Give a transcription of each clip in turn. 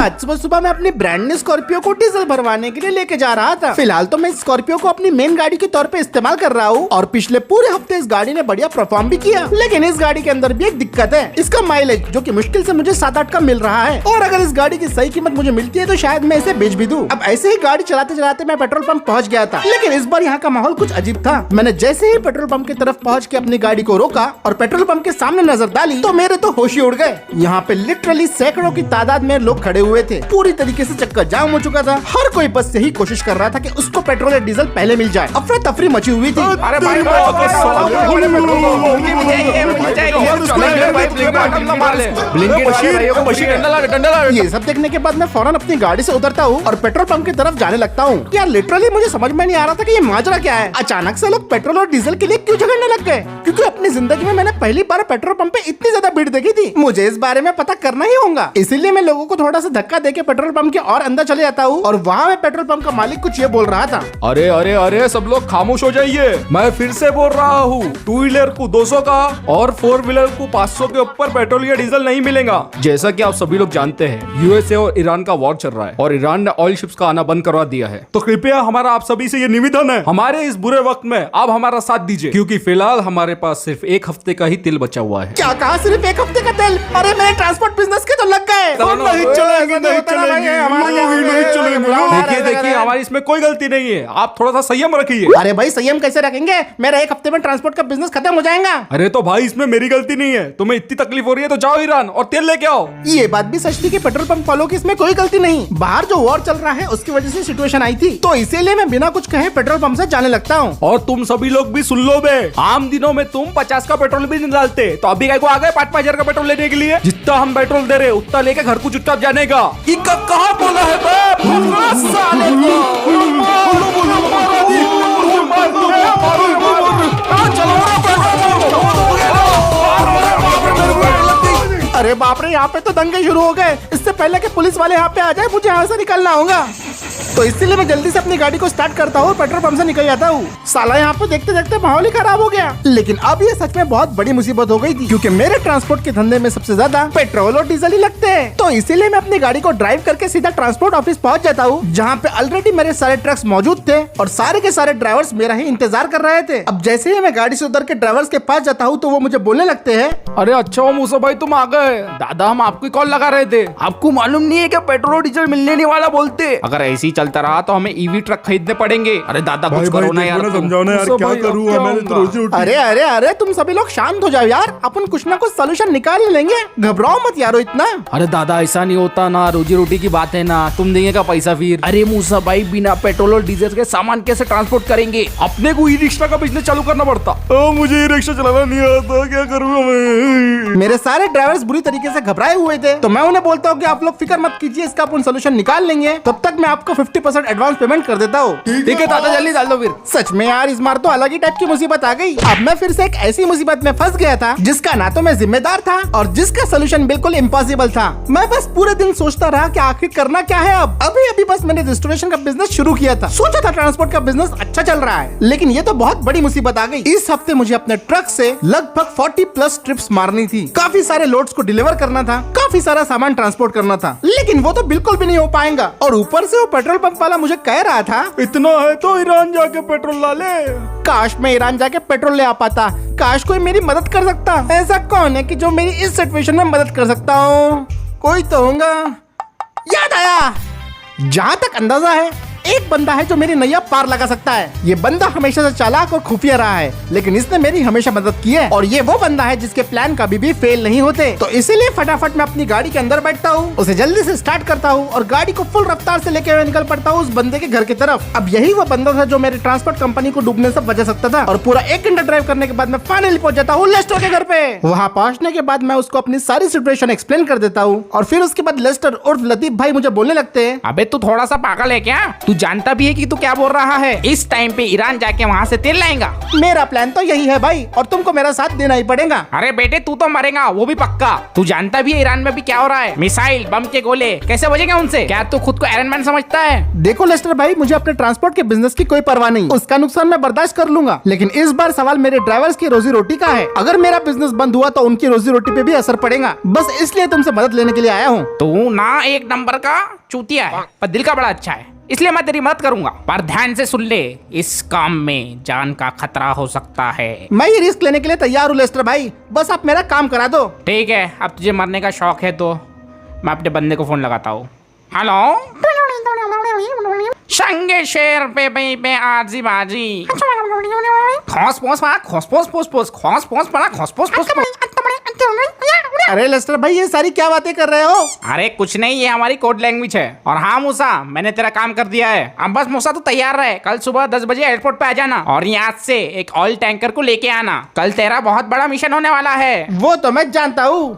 आज सुबह सुबह मैं अपनी ब्रांड न्यू स्कॉर्पियो को डीजल भरवाने के लिए लेके जा रहा था। फिलहाल तो मैं इस स्कॉर्पियो को अपनी मेन गाड़ी के तौर पे इस्तेमाल कर रहा हूँ और पिछले पूरे हफ्ते इस गाड़ी ने बढ़िया परफॉर्म भी किया। लेकिन इस गाड़ी के अंदर भी एक दिक्कत है, इसका माइलेज जो कि मुश्किल से मुझे 7-8 का मिल रहा है। और अगर इस गाड़ी की सही कीमत मुझे मिलती है तो शायद मैं इसे बेच भी दूं। अब ऐसे ही गाड़ी चलाते चलाते मैं पेट्रोल पंप पहुंच गया था, लेकिन इस बार यहाँ का माहौल कुछ अजीब था। मैंने जैसे ही पेट्रोल पंप की तरफ पहुंच के अपनी गाड़ी को रोका और पेट्रोल पंप के सामने नजर डाली तो मेरे तो होश ही उड़ गए। यहाँ पे लिटरली सैकड़ों की तादाद में लोग खड़े हुए थे। पूरी तरीके से चक्कर जाम हो चुका था। हर कोई बस यही कोशिश कर रहा था कि उसको पेट्रोल या डीजल पहले मिल जाए। अफरा तफरी मची हुई थी। अरे भाई ये सब देखने के बाद मैं फौरन अपनी गाड़ी से उतरता हूँ और पेट्रोल पंप की तरफ जाने लगता हूँ। यार लिटरली मुझे समझ में नहीं आ रहा था कि ये माजरा क्या है। अचानक से लोग पेट्रोल और डीजल के लिए क्यों झगड़ने लग गए, क्योंकि अपनी जिंदगी में मैंने पहली बार पेट्रोल पंप पे इतनी ज्यादा भीड़ देखी थी। मुझे इस बारे में पता करना ही होगा, इसीलिए मैं लोगों को थोड़ा सा धक्का देके पेट्रोल पंप के और अंदर चले जाता हूँ। और वहाँ में पेट्रोल पंप का मालिक कुछ ये बोल रहा था, अरे अरे अरे सब लोग खामोश हो जाइए। मैं फिर से बोल रहा हूँ, 2 व्हीलर को 200 का और 4 व्हीलर को 500 के ऊपर पेट्रोल या डीजल नहीं मिलेगा। जैसा कि आप सभी लोग जानते हैं, यूएसए और ईरान का वॉर चल रहा है और ईरान ने ऑयल शिप्स का आना बंद करवा दिया है। तो कृपया हमारा आप सभी से ये निवेदन है, हमारे इस बुरे वक्त में आप हमारा साथ दीजिए, क्योंकि फिलहाल हमारे पास सिर्फ 1 हफ्ते का ही तेल बचा हुआ है। क्या कहा, सिर्फ 1 हफ्ते का तेल? अरे मेरे ट्रांसपोर्ट बिजनेस के तो लग गए। देखिए हमारी इसमें कोई गलती नहीं है, आप थोड़ा सा संयम रखिए। अरे भाई संयम कैसे रखेंगे, मेरा 1 हफ्ते में ट्रांसपोर्ट का बिजनेस खत्म हो जाएगा। अरे तो भाई इसमें मेरी गलती नहीं है, तुम्हें इतनी तकलीफ हो रही है तो जाओ ईरान और तेल लेके आओ। ये बात भी सच थी कि पेट्रोल पंप वालों की इसमें कोई गलती नहीं। बाहर जो वॉर चल रहा है उसकी वजह से सिचुएशन आई थी, तो इसीलिए मैं बिना कुछ कहे पेट्रोल पंप से जाने लगता हूँ। और तुम सभी लोग भी सुन लो बे, आम दिनों में तुम 50 का पेट्रोल भी नहीं डालते, तो अभी क्या को आ गए 5-5 हजार का पेट्रोल लेने के लिए। जितना हम पेट्रोल दे रहे उतना लेके घर को चुपचाप जाने का। कहाँ बोला है साले अरे बाप रे, यहाँ पे तो दंगे शुरू हो गए। इससे पहले कि पुलिस वाले यहाँ पे आ जाए मुझे यहाँ से निकलना होगा, तो इसीलिए मैं जल्दी से अपनी गाड़ी को स्टार्ट करता हूँ और पेट्रोल पंप से निकल जाता हूँ। साला यहाँ पे देखते देखते माहौल ही खराब हो गया। लेकिन अब ये सच में बहुत बड़ी मुसीबत हो गई थी, क्योंकि मेरे ट्रांसपोर्ट के धंधे में सबसे ज्यादा पेट्रोल और डीजल ही लगते हैं। तो इसीलिए मैं अपनी गाड़ी को ड्राइव करके सीधा ट्रांसपोर्ट ऑफिस पहुँच जाता हूँ, जहाँ पे ऑलरेडी मेरे सारे ट्रक्स मौजूद थे और सारे के सारे ड्राइवर्स मेरा ही इंतजार कर रहे थे। अब जैसे ही मैं गाड़ी से उतर के ड्राइवर्स के पास जाता हूँ तो वो मुझे बोलने लगते हैं, अरे अच्छा हो मूसा भाई तुम आ गए। दादा हम आपकी कॉल लगा रहे थे, आपको मालूम नहीं है क्या पेट्रोल और डीजल मिलने नहीं वाला बोलते। अगर ऐसे ही चलता रहा तो हमें ईवी ट्रक खरीदने पड़ेंगे। अरे दादा कुछ करो ना यार, समझाओ यार, क्या करूं मैंने तो रोजी उठी। अरे अरे अरे तुम सभी लोग शांत हो जाओ यार, अपन कुछ ना कुछ सोल्यूशन निकाल ही लेंगे, घबराओ मत यारो इतना। अरे दादा ऐसा नहीं होता ना, रोजी रोटी की बात है ना, तुम देंगे का पैसा फिर। अरे मूसा भाई बिना पेट्रोल और डीजल के सामान कैसे ट्रांसपोर्ट करेंगे, अपने को ई रिक्शा का बिजनेस चालू करना पड़ता। मुझे रिक्शा चलाना नहीं आता, क्या करूंगा मैं। मेरे सारे ड्राइवर्स बुरी तरीके से घबराए हुए थे, तो मैं उन्हें बोलता हूँ कि आप लोग फिक्र मत कीजिए, इसका अपन सोल्यूशन निकाल लेंगे। तब तक मैं आपको 50% एडवांस पेमेंट कर देता हूँ। ठीक है दादा जल्दी डाल दो फिर। सच में यार इस बार तो अलग ही टाइप की मुसीबत आ गई। अब मैं फिर से एक ऐसी मुसीबत में फंस गया था जिसका ना तो मैं जिम्मेदार था और जिसका सोल्यूशन बिल्कुल इम्पॉसिबल था। मैं बस पूरे दिन सोचता रहा कि आखिर करना क्या है। अब अभी बस मैंने रेस्टोरेशन का बिजनेस शुरू किया था, सोचा था ट्रांसपोर्ट का बिजनेस अच्छा चल रहा है, लेकिन ये तो बहुत बड़ी मुसीबत आ गई। इस हफ्ते मुझे अपने ट्रक से लगभग 40+ ट्रिप्स मारनी थी, काफी सारे लोड्स को डिलीवर करना था, काफी सारा सामान ट्रांसपोर्ट करना था, लेकिन वो तो बिल्कुल भी नहीं हो पाएगा। और ऊपर से वो पेट्रोल पंप वाला मुझे कह रहा था, इतना है तो ईरान जाके पेट्रोल ला ले। काश मैं ईरान जाके पेट्रोल ले आ पाता, काश कोई मेरी मदद कर सकता। ऐसा कौन है कि जो मेरी इस सिचुएशन में मदद कर सकता हो? कोई तो होगा। याद आया, जहाँ तक अंदाजा है एक बंदा है जो मेरी नैया पार लगा सकता है। ये बंदा हमेशा से चालाक और खुफिया रहा है, लेकिन इसने मेरी हमेशा मदद की है। और ये वो बंदा है जिसके प्लान कभी भी फेल नहीं होते। तो इसीलिए फटाफट मैं अपनी गाड़ी के अंदर बैठता हूँ, उसे जल्दी से स्टार्ट करता हूँ और गाड़ी को फुल रफ्तार से लेके निकल पड़ता हूँ उस बंदे के घर की तरफ। अब यही वो बंदा था जो मेरी ट्रांसपोर्ट कंपनी को डूबने से बचा सकता था। और पूरा 1 घंटा ड्राइव करने के बाद मैं फाइनली पहुंच जाता हूँ लेस्टर के घर पे। वहाँ पहुंचने के बाद मैं उसको अपनी सारी सिचुएशन एक्सप्लेन कर देता हूँ और फिर उसके बाद लेस्टर उर्फ लतीफ भाई मुझे बोलने लगते हैं, अबे तू थोड़ा सा पागल है क्या, तू जानता भी है कि तू क्या बोल रहा है? इस टाइम पे ईरान जाके वहाँ से तेल लाएगा? मेरा प्लान तो यही है भाई, और तुमको मेरा साथ देना ही पड़ेगा। अरे बेटे तू तो मरेगा, वो भी पक्का। तू जानता भी है ईरान में भी क्या हो रहा है? मिसाइल, बम के गोले कैसे बजेंगे उनसे? क्या तू खुद को आयरन मैन समझता है? देखो लेस्टर भाई, मुझे अपने ट्रांसपोर्ट के बिजनेस की कोई परवाह नहीं, उसका नुकसान मैं बर्दाश्त कर लूंगा, लेकिन इस बार सवाल मेरे ड्राइवर्स की रोजी रोटी का है। अगर मेरा बिजनेस बंद हुआ तो उनकी रोजी रोटी पे भी असर पड़ेगा। बस इसलिए तुमसे मदद लेने के लिए आया हूँ। तू ना एक नंबर का चूतिया है, पर दिल का बड़ा अच्छा है, इसलिए मैं तेरी मदद करूंगा। पर ध्यान से सुन ले, इस काम में जान का खतरा हो सकता है। मैं ये रिस्क लेने के लिए तैयार हूँ लेस्टर भाई, बस आप मेरा काम करा दो। ठीक है, अब तुझे मरने का शौक है तो मैं अपने बंदे को फोन लगाता हूँ। हेलो, संगे शेर पे आजी बाजी खौस पोस पड़ा खौस पोस पोस पोस खौस पोस पड़ा खौस पोस पोस पोस। अरे लेस्टर भाई, ये सारी क्या बातें कर रहे हो? अरे कुछ नहीं, ये हमारी कोड लैंग्वेज है। और हाँ मूसा, मैंने तेरा काम कर दिया है। अब बस मूसा तू तैयार रहे, कल सुबह 10 बजे एयरपोर्ट पे आ जाना और यहाँ से एक ऑयल टैंकर को लेके आना। कल तेरा बहुत बड़ा मिशन होने वाला है। वो तो मैं जानता हूँ।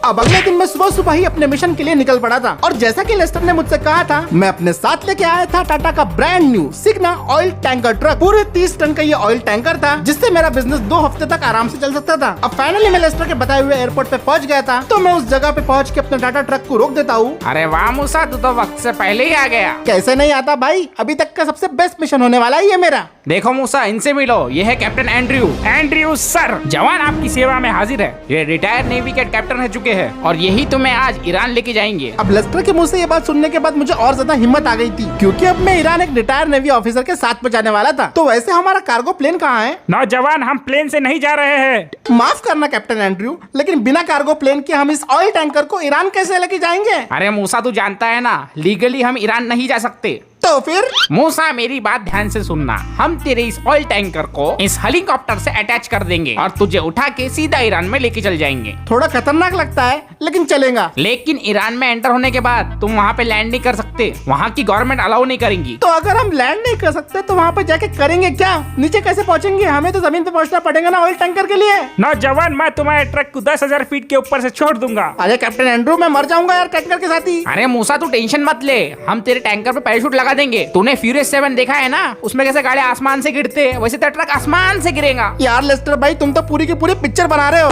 अब अगले दिन मैं सुबह सुबह ही अपने मिशन के लिए निकल पड़ा था, और जैसा कि लेस्टर ने मुझसे कहा था, मैं अपने साथ लेके आया था टाटा का brand new Signa oil tanker truck. पूरे 30 टन का ये ऑयल टैंकर था, जिससे मेरा बिजनेस 2 हफ्ते तक आराम से चल सकता था। अब फाइनली मैं लेस्टर के बताए हुए एयरपोर्ट पे पहुंच गया था, तो मैं उस जगह पे पहुंच के अपने टाटा ट्रक को रोक देता हूँ। अरे वाह मूसा, तू तो वक्त से पहले ही आ गया। कैसे नहीं आता भाई, अभी तक का सबसे बेस्ट मिशन होने वाला है ये मेरा। देखो मूसा, इनसे मिलो, ये है कैप्टन एंड्रयू। एंड्रयू सर, जवान आपकी सेवा में हाजिर है। ये रिटायर्ड नेवी के कैप्टन रह चुके हैं और यही तुम्हें आज ईरान लेके जाएंगे। अब लेस्टर के मुंह से ये बात सुनने के बाद मुझे और ज्यादा हिम्मत आ गई थी, क्योंकि अब मैं ईरान एक रिटायर्ड नेवी ऑफिसर के साथ में जाने वाला था। तो वैसे हमारा कार्गो प्लेन कहाँ है? नौजवान, हम प्लेन से नहीं जा रहे हैं। माफ करना कैप्टन एंड्रयू, लेकिन बिना कार्गो प्लेन के हम इस ऑयल टैंकर को ईरान कैसे लेके जाएंगे? अरे मूसा, तू जानता है ना, लीगली हम ईरान नहीं जा सकते। तो फिर? मूसा मेरी बात ध्यान से सुनना, हम तेरे इस ऑयल टैंकर को इस हेलीकॉप्टर से अटैच कर देंगे और तुझे उठा के सीधा ईरान में लेके चल जाएंगे। थोड़ा खतरनाक लगता है, लेकिन चलेगा। लेकिन ईरान में एंटर होने के बाद तुम वहाँ पे लैंड नहीं कर सकते, वहाँ की गवर्नमेंट अलाउ नहीं करेंगी। तो अगर हम लैंड नहीं कर सकते तो वहाँ पे जाके करेंगे क्या? नीचे कैसे पहुँचेंगे? हमें तो जमीन पे पहुँचना पड़ेगा ना ऑयल टैंकर के लिए। नौजवान, मैं तुम्हारे ट्रक को 10,000 फीट के ऊपर से छोड़ दूंगा। अरे कैप्टन एंड्रयू, मैं मर जाऊंगा यार टैंकर के साथ ही। अरे मूसा, तू टेंशन मत ले, हम तेरे टैंकर पे पैराशूट लगा देंगे। तूने फ्यूरियस 7 देखा है ना, उसमें कैसे गाड़ी आसमान से गिरते हैं, वैसे तेरा ट्रक आसमान से गिरेगा। यार लेस्टर भाई, तुम तो पूरी की पूरी पिक्चर बना रहे हो।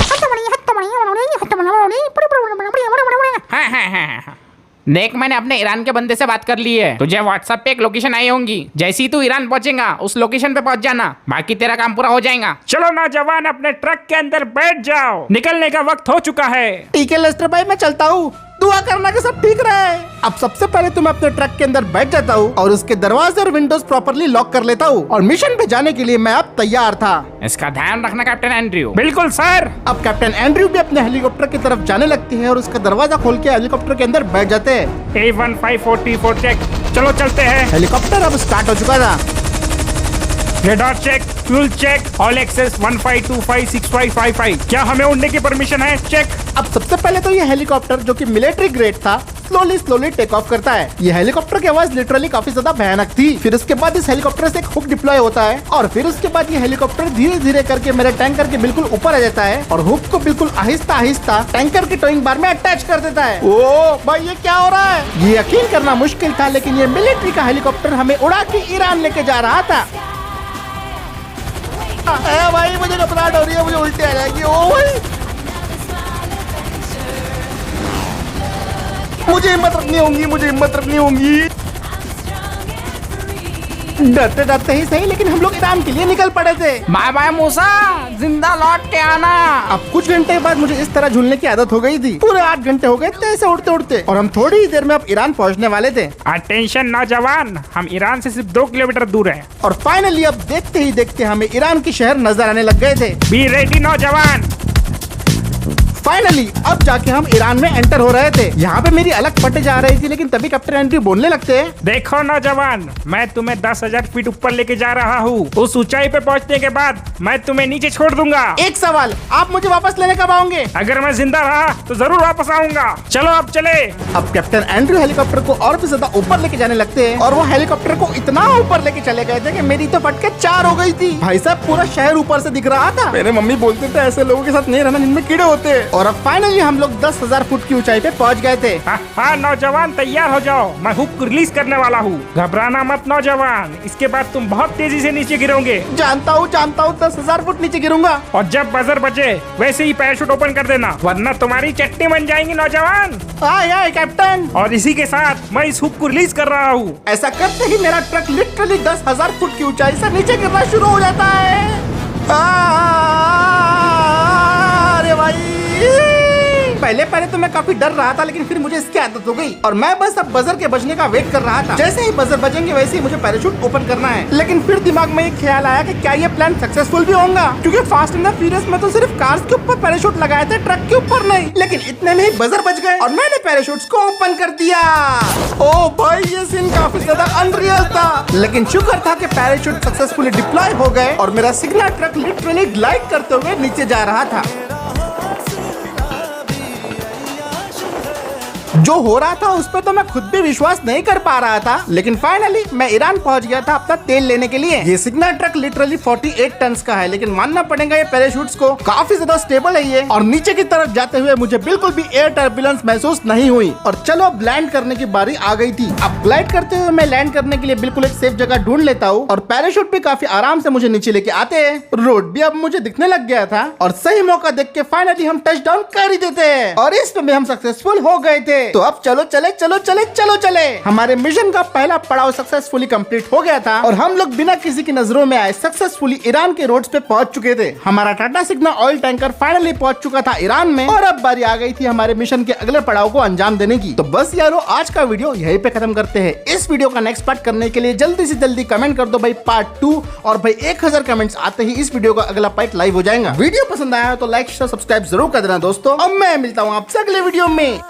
हाँ। देख, मैंने अपने ईरान के बंदे से बात कर ली है, तुझे व्हाट्सएप पे एक लोकेशन आई होंगी। जैसे ही तू ईरान पहुंचेगा, उस लोकेशन पे पहुंच जाना, बाकी तेरा काम पूरा हो जाएगा। चलो नौजवान, अपने ट्रक के अंदर बैठ जाओ, निकलने का वक्त हो चुका है। ठीक है लेस्टर भाई, मैं चलता हूँ। दुआ करना कि सब ठीक रहे। अब सबसे पहले तो मैं अपने ट्रक के अंदर बैठ जाता हूँ और उसके दरवाजे और विंडोज प्रॉपर्ली लॉक कर लेता हूँ, और मिशन पे जाने के लिए मैं अब तैयार था। इसका ध्यान रखना कैप्टन एंड्रयू। बिल्कुल सर। अब कैप्टन एंड्रयू भी अपने हेलीकॉप्टर की तरफ जाने लगते हैं और उसका दरवाजा खोल के हेलीकॉप्टर के अंदर बैठ जाते हैं। A1544 चेक, चलो चलते हैं। हेलीकॉप्टर अब स्टार्ट हो चुका था। Radar check, fuel check, all access 15256555। क्या हमें उड़ने की परमिशन है? चेक। अब सबसे पहले तो ये हेलीकॉप्टर, जो कि मिलिट्री ग्रेड था, स्लोली टेक ऑफ करता है। ये हेलीकॉप्टर की आवाज लिटरली काफी ज्यादा भयानक थी। फिर उसके बाद इस हेलीकॉप्टर से एक हुक डिप्लॉय होता है, और फिर उसके बाद ये हेलीकॉप्टर धीरे धीरे करके मेरे टैंकर के बिल्कुल ऊपर आ जाता है और हुक को बिल्कुल आहिस्ता आहिस्ता टैंकर के टोइंग बार में अटैच कर देता है। ओ भाई, ये क्या हो रहा है? ये यकीन करना मुश्किल था, लेकिन ये मिलिट्री का हेलीकॉप्टर हमें उड़ा के ईरान लेके जा रहा था। भाई, मुझे घबराहट हो रही है, मुझे उल्टी आ जाएगी। ओ भाई, मुझे हिम्मत रखनी होगी। डरते डरते ही सही, लेकिन हम लोग ईरान के लिए निकल पड़े थे। बाय बाय मूसा, जिंदा लौट के आना। अब कुछ घंटे बाद मुझे इस तरह झूलने की आदत हो गई थी। पूरे 8 घंटे हो गए थे ऐसे उड़ते उड़ते, और हम थोड़ी ही देर में अब ईरान पहुंचने वाले थे। अटेंशन नौजवान, हम ईरान से सिर्फ 2 किलोमीटर दूर हैं। और फाइनली अब देखते ही देखते हमें ईरान की शहर नजर आने लग गए थे। बी रेडी नौजवान। फाइनली अब जाके हम ईरान में एंटर हो रहे थे। यहाँ पे मेरी अलग फटे जा रही थी, लेकिन तभी कैप्टन एंड्रयू बोलने लगते हैं, देखो नौजवान, मैं तुम्हें 10,000 फीट ऊपर लेके जा रहा हूँ। उस ऊंचाई पे पहुँचने के बाद मैं तुम्हें नीचे छोड़ दूंगा। एक सवाल, आप मुझे वापस लेने कब आओगे? अगर मैं जिंदा रहा तो जरूर वापस आऊंगा। चलो अब चले। अब कैप्टन एंड्रयू हेलीकॉप्टर को और भी ज्यादा ऊपर लेके जाने लगते हैं, और वो हेलीकॉप्टर को इतना ऊपर लेके चले गए थे कि मेरी तो फटके 4 हो गई थी। भाई साहब, पूरा शहर ऊपर से दिख रहा था। मेरे मम्मी बोलते थे ऐसे लोगों के साथ नहीं रहना जिनमें कीड़े होते हैं। और अब फाइनली हम लोग 10,000 फुट की ऊंचाई पे पहुंच गए थे। हाँ नौजवान, तैयार हो जाओ, मैं हुक रिलीज करने वाला हूँ। घबराना मत नौजवान, इसके बाद तुम बहुत तेजी से नीचे गिरोगे। जानता हूँ 10,000 फुट नीचे गिरूंगा। और जब बजर बजे वैसे ही पैराशूट ओपन कर देना, वरना तुम्हारी चटनी बन जाएंगी नौजवान। आए कैप्टन। और इसी के साथ मैं इस हुक को रिलीज कर रहा हूँ। ऐसा करते ही मेरा ट्रक लिटरली 10,000 फुट की ऊंचाई से नीचे गिरना शुरू हो जाता है। अरे भाई, पहले तो मैं काफी डर रहा था, लेकिन फिर मुझे इसकी आदत हो गई और मैं बस अब बजर के बजने का वेट कर रहा था। जैसे ही बजर बजेंगे वैसे ही मुझे पैराशूट ओपन करना है। लेकिन फिर दिमाग में एक ख्याल आया कि क्या ये प्लान सक्सेसफुल भी होगा, क्योंकि फास्ट एंड द फ्यूरियस में तो सिर्फ कार्स के ऊपर पैराशूट लगाए थे, ट्रक के ऊपर नहीं। लेकिन इतने में ही बजर बज गए और मैंने पैराशूट्स को ओपन कर दिया। ओ भाई, ये सीन काफी ज्यादा अनरियल था, लेकिन शुक्र था कि पैराशूट सक्सेसफुली डिप्लॉय हो गए और मेरा सिग्नल ट्रक लिटरली ग्लाइड करते हुए नीचे जा रहा था। जो हो रहा था उस पर तो मैं खुद भी विश्वास नहीं कर पा रहा था, लेकिन फाइनली मैं ईरान पहुंच गया था अपना तेल लेने के लिए। ये सिग्नल ट्रक लिटरली 48 टन का है, लेकिन मानना पड़ेगा ये पैराशूट्स को काफी ज्यादा स्टेबल है ये। और नीचे की तरफ जाते हुए मुझे बिल्कुल भी एयर टर्बुलेंस महसूस नहीं हुई। और चलो अब लैंड करने की बारी आ गई थी। अब ग्लाइड करते हुए मैं लैंड करने के लिए बिल्कुल एक सेफ जगह ढूंढ लेता हूँ और पैराशूट भी काफी आराम से मुझे नीचे लेके आते हैं। रोड भी अब मुझे दिखने लग गया था और सही मौका देख के फाइनली हम टच डाउन कर ही देते हैं और इसमें भी हम सक्सेसफुल हो गए थे। तो अब चलो चले। हमारे मिशन का पहला पड़ाव सक्सेसफुली कंप्लीट हो गया था और हम लोग बिना किसी की नजरों में आए सक्सेसफुली ईरान के रोड्स पे पहुंच चुके थे। हमारा Tata sigma oil tanker finally पहुंच चुका था ईरान में और अब बारी आ गई थी हमारे मिशन के अगले पड़ाव को अंजाम देने की। तो बस यारो, आज का वीडियो यहीं पे खत्म करते हैं। इस वीडियो का नेक्स्ट पार्ट करने के लिए जल्दी से जल्दी कमेंट कर दो भाई पार्ट 2, और भाई 1000 कमेंट्स आते ही इस वीडियो का अगला पार्ट लाइव हो जाएगा। वीडियो पसंद आया तो लाइक शेयर सब्सक्राइब जरूर कर देना दोस्तों। अब मैं मिलता हूँ आपसे अगले वीडियो में।